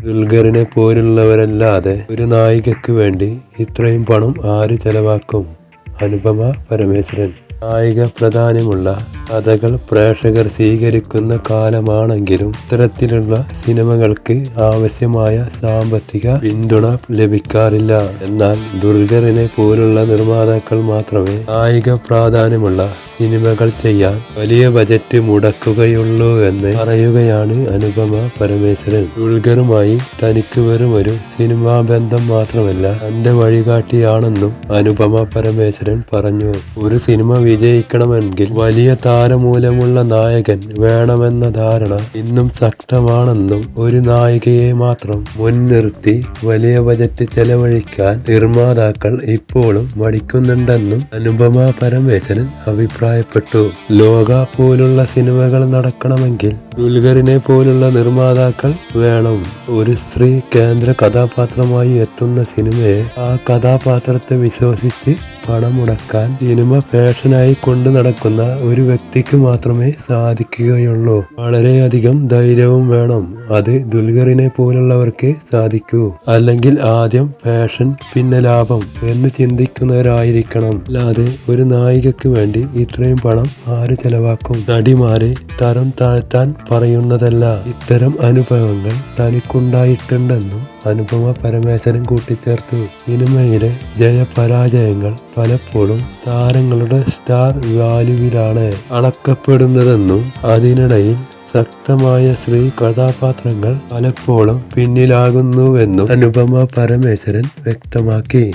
ദുൽഖറിനെ പോലുള്ളവരല്ലാതെ ഒരു നായികയ്ക്ക് വേണ്ടി ഇത്രയും പണം ആര് ചെലവാക്കും? അനുപമ പരമേശ്വരൻ. നായിക പ്രാധാന്യമുള്ള കഥകൾ പ്രേക്ഷകർ സ്വീകരിക്കുന്ന കാലമാണെങ്കിലും ഇത്തരത്തിലുള്ള സിനിമകൾക്ക് ആവശ്യമായ സാമ്പത്തിക പിന്തുണ ലഭിക്കാറില്ല. എന്നാൽ ദുൽഖറിനെ പോലുള്ള നിർമ്മാതാക്കൾ മാത്രമേ നായിക പ്രാധാന്യമുള്ള സിനിമകൾ ചെയ്യാൻ വലിയ ബജറ്റ് മുടക്കുകയുള്ളൂ എന്ന് പറയുകയാണ് അനുപമ പരമേശ്വരൻ. ദുൽഖറുമായി തനിക്ക് വെറും ഒരു സിനിമാ ബന്ധം മാത്രമല്ല, തന്റെ വഴികാട്ടിയാണെന്നും അനുപമ പരമേശ്വരൻ പറഞ്ഞു. ഒരു സിനിമ വിജയിക്കണമെങ്കിൽ വലിയ താരമൂലമുള്ള നായകൻ വേണമെന്ന ധാരണ ഇന്നും ശക്തമാണെന്നും ഒരു നായികയെ മാത്രം മുൻനിർത്തി വലിയ ബജറ്റ് ചെലവഴിക്കാൻ നിർമ്മാതാക്കൾ ഇപ്പോഴും മടിക്കുന്നുണ്ടെന്നും അനുപമ പരമേശ്വരൻ അഭിപ്രായപ്പെട്ടു. ലോക പോലുള്ള സിനിമകൾ നടക്കണമെങ്കിൽ ദുൽഖറിനെ പോലുള്ള നിർമ്മാതാക്കൾ വേണം. ഒരു സ്ത്രീ കേന്ദ്ര കഥാപാത്രമായി എത്തുന്ന സിനിമയെ ആ കഥാപാത്രത്തെ വിശ്വസിച്ച് പണം മുടക്കാൻ സിനിമ പാഷനായി കൊണ്ടു നടക്കുന്ന ഒരു വ്യക്തിക്ക് മാത്രമേ സാധിക്കുകയുള്ളൂ. വളരെയധികം ധൈര്യവും വേണം. അത് ദുൽഖറിനെ പോലുള്ളവർക്ക് സാധിക്കൂ. അല്ലെങ്കിൽ ആദ്യം പാഷൻ പിന്നെ ലാഭം എന്ന് ചിന്തിക്കുന്നവരായിരിക്കണം. അല്ലാതെ ഒരു നായികക്ക് വേണ്ടി ഇത്രയും പണം ആര് ചെലവാക്കും? നടിമാരെ തരം താഴ്ത്താൻ പറയുന്നതല്ല. ഇത്തരം അനുഭവങ്ങൾ തനിക്കുണ്ടായിട്ടുണ്ടെന്നും അനുപമ പരമേശ്വരൻ കൂട്ടിച്ചേർത്തു. സിനിമയിലെ ജയപരാജയങ്ങൾ പലപ്പോഴും താരങ്ങളുടെ സ്റ്റാർ വാല്യൂവിലാണ് അളക്കപ്പെടുന്നതെന്നും അതിനിടയിൽ ശക്തമായ സ്ത്രീ കഥാപാത്രങ്ങൾ പലപ്പോഴും പിന്നിലാകുന്നുവെന്നും അനുപമ പരമേശ്വരൻ വ്യക്തമാക്കി.